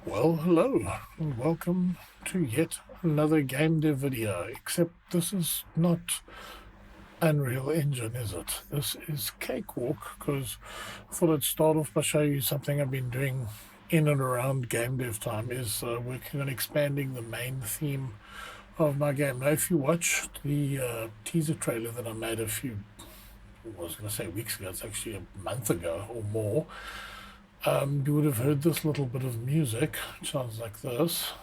Well, hello, and welcome to yet another game dev video, except this is not Unreal Engine, is it? This is Cakewalk, because I thought I'd start off by showing you something I've been doing in and around game dev time, is working on expanding the main theme of my game. Now, if you watched the teaser trailer that I made I was going to say weeks ago, it's actually a month ago or more, you would have heard this little bit of music, which sounds like this.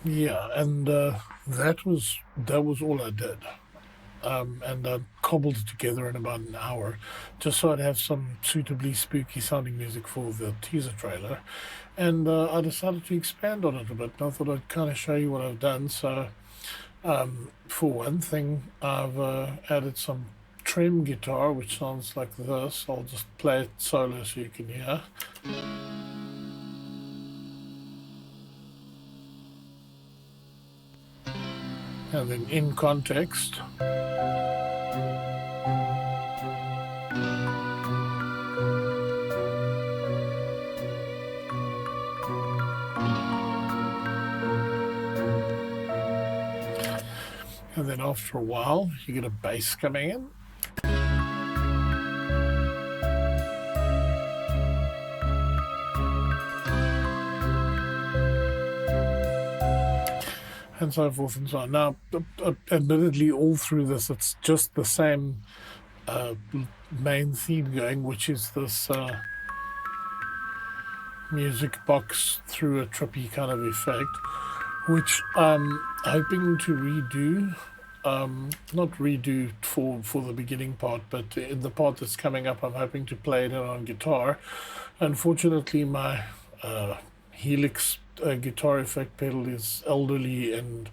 Yeah, and that was all I did. And I cobbled it together in about an hour, just so I'd have some suitably spooky sounding music for the teaser trailer. And I decided to expand on it a bit, and I thought I'd kind of show you what I've done. So, for one thing, I've added some trim guitar, which sounds like this. I'll just play it solo so you can hear. And then in context, and then after a while, you get a bass coming in. And so forth and so on. Now, admittedly, all through this, it's just the same main theme going, which is this music box through a trippy kind of effect, which I'm hoping to redo. Not redo for the beginning part, but in the part that's coming up, I'm hoping to play it in on guitar. Unfortunately, my Helix guitar effect pedal is elderly, and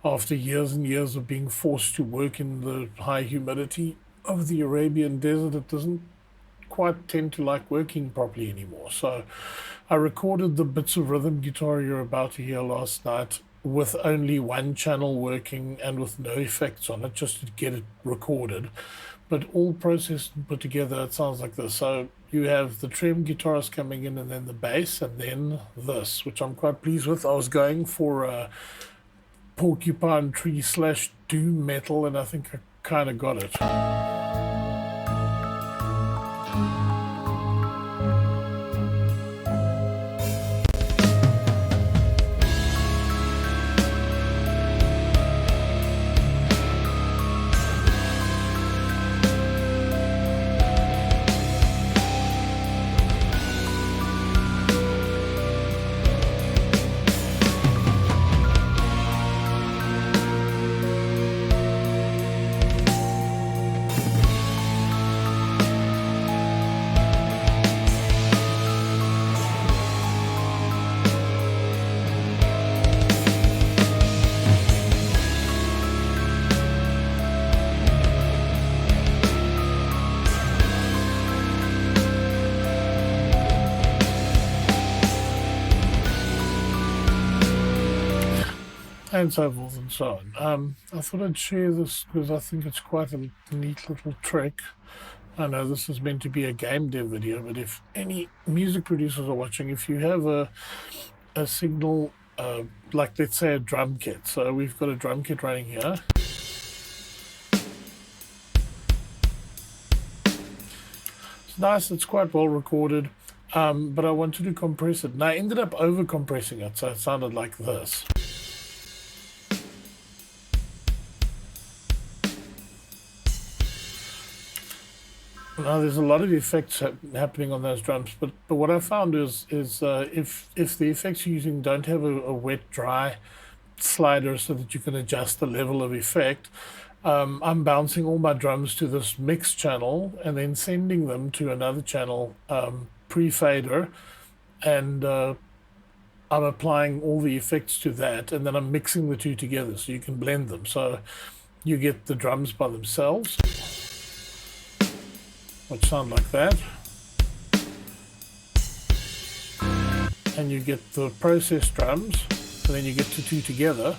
after years and years of being forced to work in the high humidity of the Arabian desert, it doesn't quite tend to like working properly anymore. So I recorded the bits of rhythm guitar you're about to hear last night with only one channel working and with no effects on it, just to get it recorded. But all processed and put together, it sounds like this. So you have the trim guitars coming in, and then the bass, and then this, which I'm quite pleased with. I was going for a porcupine tree / doom metal, and I think I kind of got it. And so forth and so on. I thought I'd share this because I think it's quite a neat little trick. I know this is meant to be a game dev video, but if any music producers are watching, if you have a signal, like let's say a drum kit. So we've got a drum kit running here. It's nice, it's quite well recorded, but I wanted to compress it. And I ended up over compressing it, so it sounded like this. Now, there's a lot of effects happening on those drums, but what I found is if the effects you're using don't have a wet dry slider so that you can adjust the level of effect, I'm bouncing all my drums to this mix channel and then sending them to another channel pre-fader, and I'm applying all the effects to that, and then I'm mixing the two together so you can blend them. So you get the drums by themselves, which sound like that, and you get the processed drums, and then you get the two together.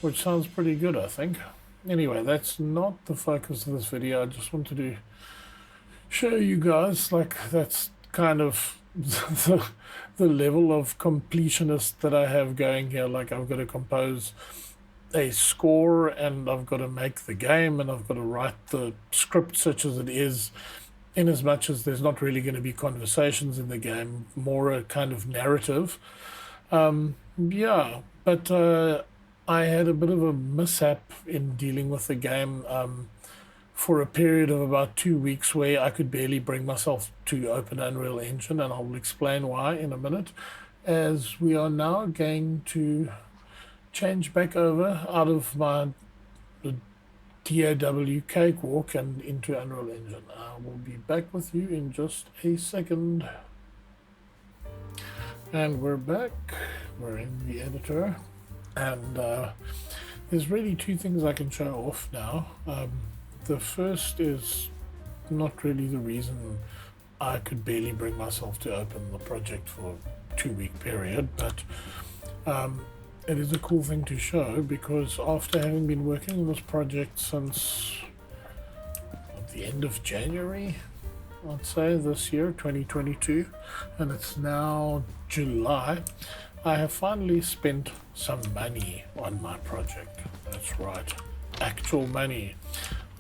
Which sounds pretty good, I think. Anyway, that's not the focus of this video. I just wanted to show you guys, like, that's kind of the level of completionist that I have going here. Like, I've got to compose a score, and I've got to make the game, and I've got to write the script such as it is, in as much as there's not really going to be conversations in the game, more a kind of narrative. Yeah, but I had a bit of a mishap in dealing with the game for a period of about 2 weeks, where I could barely bring myself to open Unreal Engine, and I'll explain why in a minute, as we are now going to change back over out of my DAW cakewalk and into Unreal Engine. I will be back with you in just a second. And we're back. We're in the editor. And there's really two things I can show off now. The first is not really the reason I could barely bring myself to open the project for a 2-week period, but it is a cool thing to show, because after having been working on this project since the end of January, I'd say, this year, 2022, and it's now July, I have finally spent some money on my project. That's right, actual money.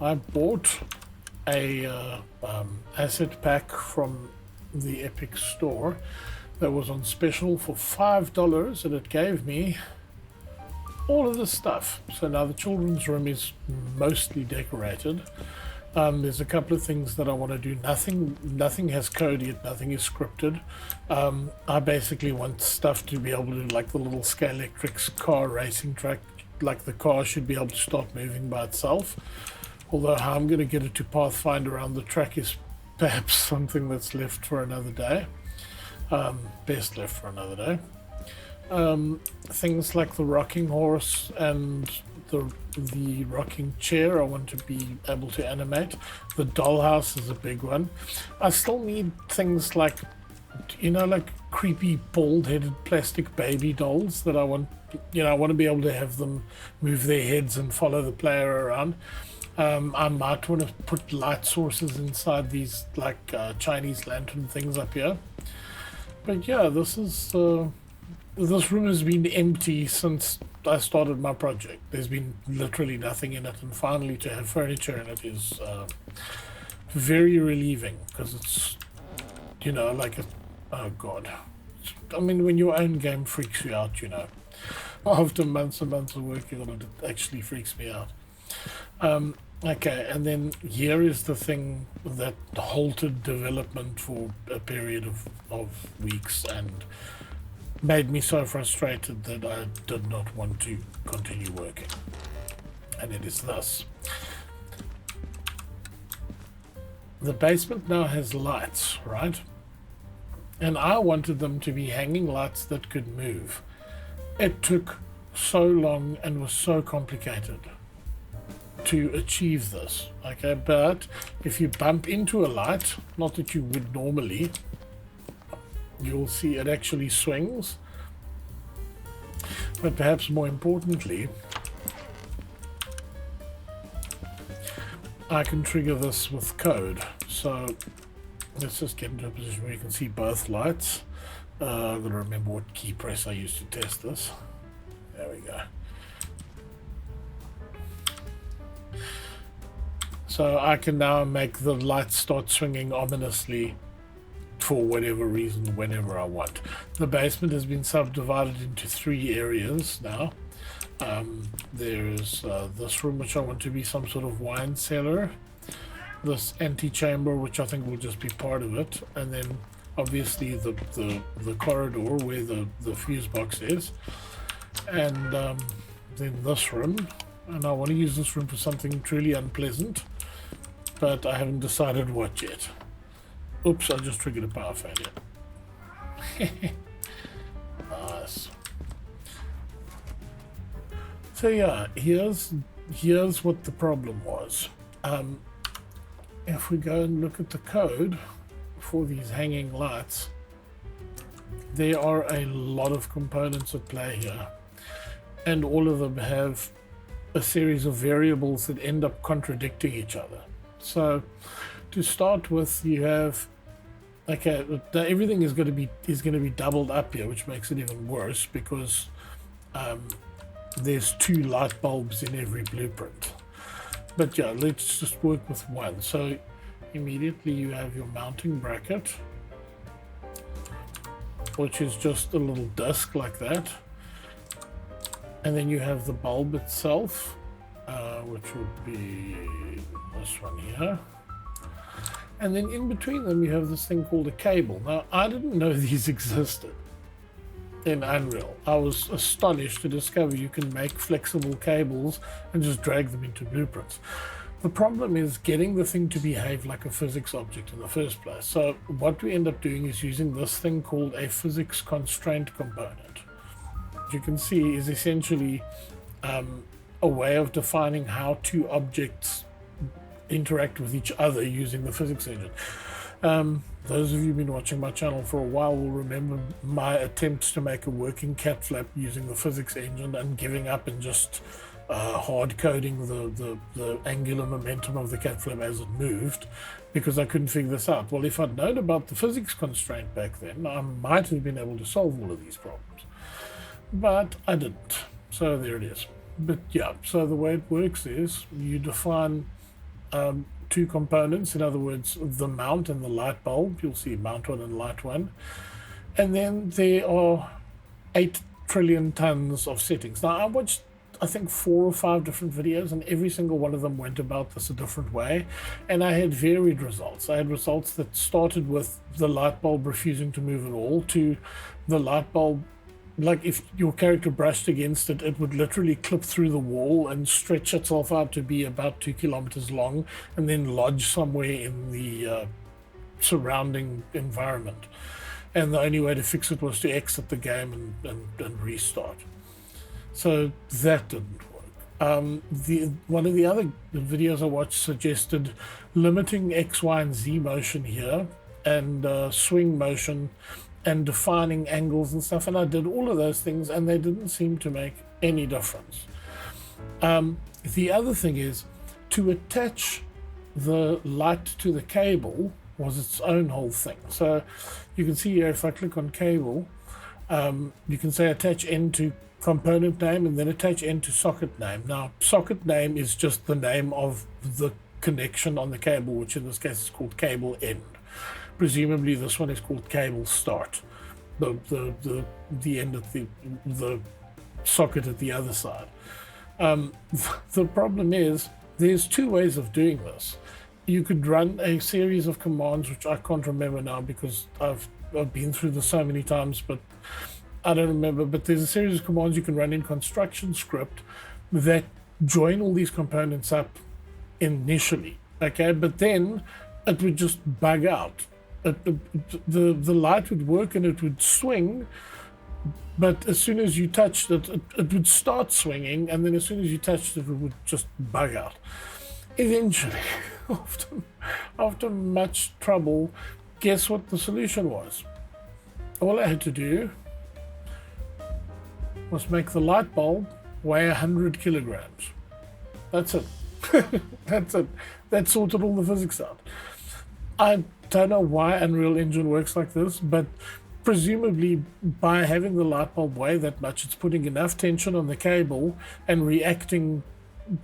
I bought a asset pack from the Epic store that was on special for $5, and it gave me all of this stuff. So now the children's room is mostly decorated. There's a couple of things that I want to do. Nothing has code yet, nothing is scripted. I basically want stuff to be able to do, like the little Scalextric car racing track, like the car should be able to start moving by itself. Although how I'm going to get it to pathfind around the track is perhaps something that's left for another day. Best left for another day. Things like the rocking horse and the rocking chair I want to be able to animate. The dollhouse is a big one. I still need things like, you know, like creepy bald-headed plastic baby dolls that I want, you know, I want to be able to have them move their heads and follow the player around. I might want to put light sources inside these, like Chinese lantern things up here. But yeah, this room has been empty since I started my project. There's been literally nothing in it, and finally to have furniture in it is very relieving, because it's, you know, like oh god. I mean, when your own game freaks you out, you know, after months and months of working on it, it actually freaks me out. Okay, and then here is the thing that halted development for a period of weeks and made me so frustrated that I did not want to continue working. And it is this. The basement now has lights, right? And I wanted them to be hanging lights that could move. It took so long and was so complicated to achieve this, okay? But if you bump into a light, not that you would normally, you'll see it actually swings. But perhaps more importantly, I can trigger this with code. So let's just get into a position where you can see both lights. I've got to remember what key press I used to test this. There we go. So I can now make the lights start swinging ominously for whatever reason, whenever I want. The basement has been subdivided into 3 areas now. There's this room, which I want to be some sort of wine cellar. This antechamber, which I think will just be part of it. And then obviously the corridor where the fuse box is, and then this room. And I want to use this room for something truly unpleasant, but I haven't decided what yet. Oops, I just triggered a power failure. Nice. So yeah, here's what the problem was. If we go and look at the code for these hanging lights, there are a lot of components at play here, and all of them have a series of variables that end up contradicting each other. So to start with, you have, okay, everything is going to be doubled up here, which makes it even worse because there's 2 light bulbs in every blueprint. But yeah, let's just work with one. So immediately you have your mounting bracket, which is just a little disc like that. And then you have the bulb itself, which would be this one here. And then in between them you have this thing called a cable. Now, I didn't know these existed in Unreal. I was astonished to discover you can make flexible cables and just drag them into blueprints. The problem is getting the thing to behave like a physics object in the first place. So what we end up doing is using this thing called a physics constraint component. What you can see is essentially a way of defining how 2 objects interact with each other using the physics engine. Those of you who've been watching my channel for a while will remember my attempts to make a working cat flap using the physics engine and giving up and just hard coding the angular momentum of the cat flap as it moved, because I couldn't figure this out. Well, if I'd known about the physics constraint back then, I might have been able to solve all of these problems, but I didn't. So there it is. But yeah, so the way it works is you define 2 components, in other words, the mount and the light bulb. You'll see mount 1 and light 1. And then there are 8 trillion tons of settings. Now, I watched, I think, 4 or 5 different videos, and every single one of them went about this a different way. And I had varied results. I had results that started with the light bulb refusing to move at all, to the light bulb, like if your character brushed against it, it would literally clip through the wall and stretch itself out to be about 2 kilometers long and then lodge somewhere in the surrounding environment. And the only way to fix it was to exit the game and restart. So that didn't work. One of the other videos I watched suggested limiting X, Y, and Z motion here, and swing motion, and defining angles and stuff, and I did all of those things and they didn't seem to make any difference. The other thing is, to attach the light to the cable was its own whole thing. So you can see here, if I click on cable, you can say attach end to component name and then attach end to socket name. Now, socket name is just the name of the connection on the cable, which in this case is called cable end. Presumably this one is called cable start, the end of the socket at the other side. The problem is there's 2 ways of doing this. You could run a series of commands, which I can't remember now because I've been through this so many times, but I don't remember. But there's a series of commands you can run in construction script that join all these components up initially, okay, but then it would just bug out. The light would work and it would swing, but as soon as you touched it, it would start swinging, and then as soon as you touched it, it would just bug out. Eventually, after much trouble, guess what the solution was? All I had to do was make the light bulb weigh 100 kilograms. That's it. That's it. That sorted all the physics out. I don't know why Unreal Engine works like this, but presumably by having the light bulb weigh that much, it's putting enough tension on the cable and reacting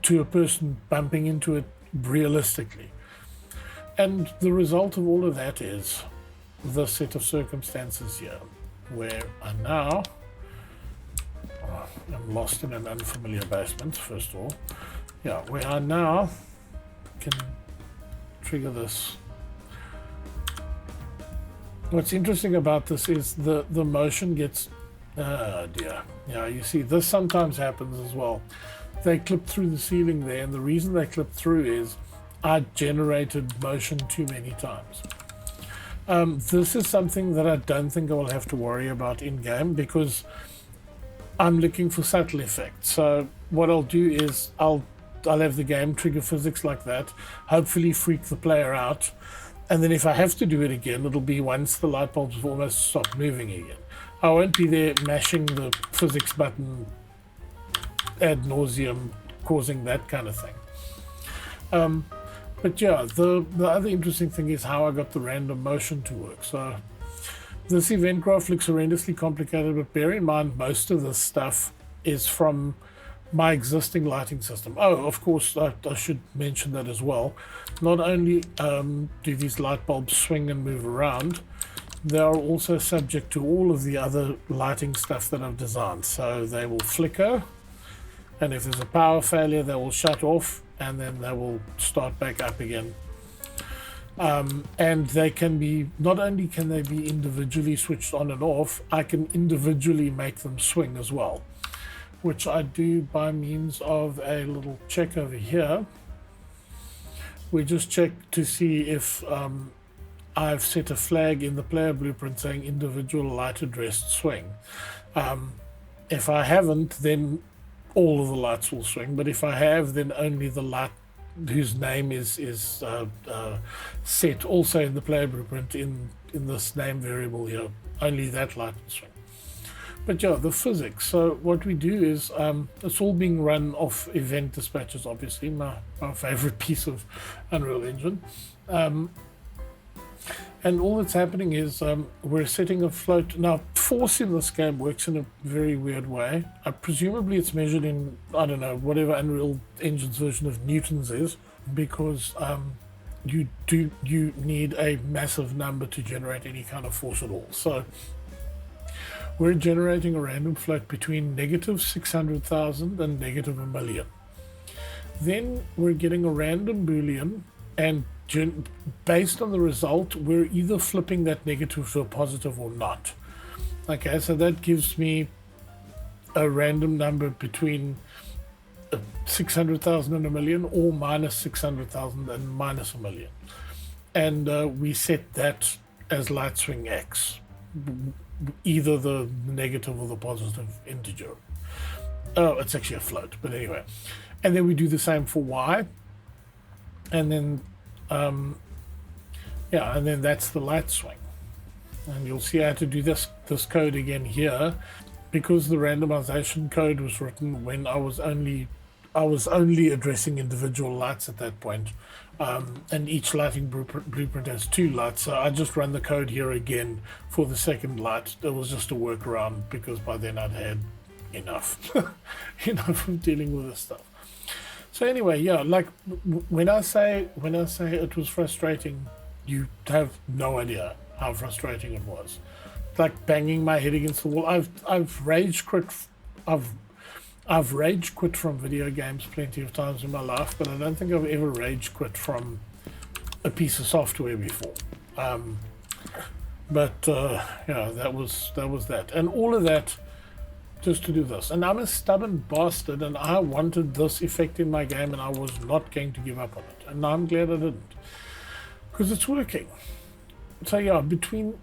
to a person bumping into it realistically. And the result of all of that is the set of circumstances here, where I now am lost in an unfamiliar basement, first of all. Yeah, where I now can trigger this what's interesting about this is the motion gets, oh dear, yeah, you see this sometimes happens as well. They clip through the ceiling there, and the reason they clip through is I generated motion too many times. This is something that I don't think I will have to worry about in game, because I'm looking for subtle effects. So what I'll do is I'll have the game trigger physics like that, hopefully freak the player out, and then if I have to do it again, it'll be once the light bulbs have almost stopped moving again. I won't be there mashing the physics button ad nauseum, causing that kind of thing. But yeah, the other interesting thing is how I got the random motion to work. So this event graph looks horrendously complicated, but bear in mind most of this stuff is from my existing lighting system. Oh, of course, I should mention that as well. Not only do these light bulbs swing and move around, they are also subject to all of the other lighting stuff that I've designed. So they will flicker, and if there's a power failure, they will shut off, and then they will start back up again. And they can be, not only can they be individually switched on and off, I can individually make them swing as well, which I do by means of a little check over here. We just check to see if I've set a flag in the player blueprint saying individual light addressed swing. If I haven't, then all of the lights will swing, but if I have, then only the light whose name is set also in the player blueprint in this name variable here, only that light will swing. But yeah, the physics. So what we do is it's all being run off event dispatches, obviously, my favorite piece of Unreal Engine. And all that's happening is we're setting a float. Now, force in this game works in a very weird way. Presumably it's measured in, I don't know, whatever Unreal Engine's version of newtons is, because you need a massive number to generate any kind of force at all. So we're generating a random float between negative 600,000 and negative 1 million. Then we're getting a random Boolean, and based on the result, we're either flipping that negative to a positive or not. Okay, so that gives me a random number between 600,000 and 1 million, or minus 600,000 and minus 1 million. And we set that as light swing X, either the negative or the positive integer. Oh, it's actually a float, but anyway. And then we do the same for Y. And then, yeah, and then that's the light swing. And you'll see I had to do this code again here, because the randomization code was written when I was only addressing individual lights at that point. And each lighting blueprint has 2 lights, so I just run the code here again for the second light. It was just a workaround, because by then I'd had enough enough of dealing with this stuff. So anyway, yeah, like when I say it was frustrating, you have no idea how frustrating it was. Like banging my head against the wall. I've rage quit. I've rage quit from video games plenty of times in my life, but I don't think I've ever rage quit from a piece of software before. Yeah, that was that, and all of that just to do this. And I'm a stubborn bastard, and I wanted this effect in my game, and I was not going to give up on it. And I'm glad I didn't, because it's working. So yeah, between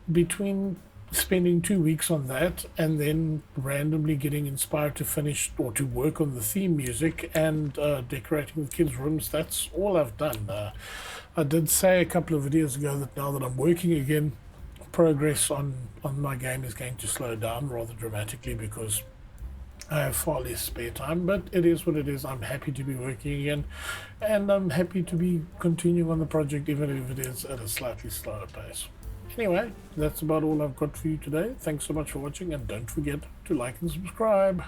spending 2 weeks on that and then randomly getting inspired to finish or to work on the theme music and decorating the kids' rooms, that's all I've done. I did say a couple of videos ago that now that I'm working again, progress on my game is going to slow down rather dramatically, because I have far less spare time, but it is what it is. I'm happy to be working again, and I'm happy to be continuing on the project, even if it is at a slightly slower pace. Anyway, that's about all I've got for you today. Thanks so much for watching, and don't forget to like and subscribe.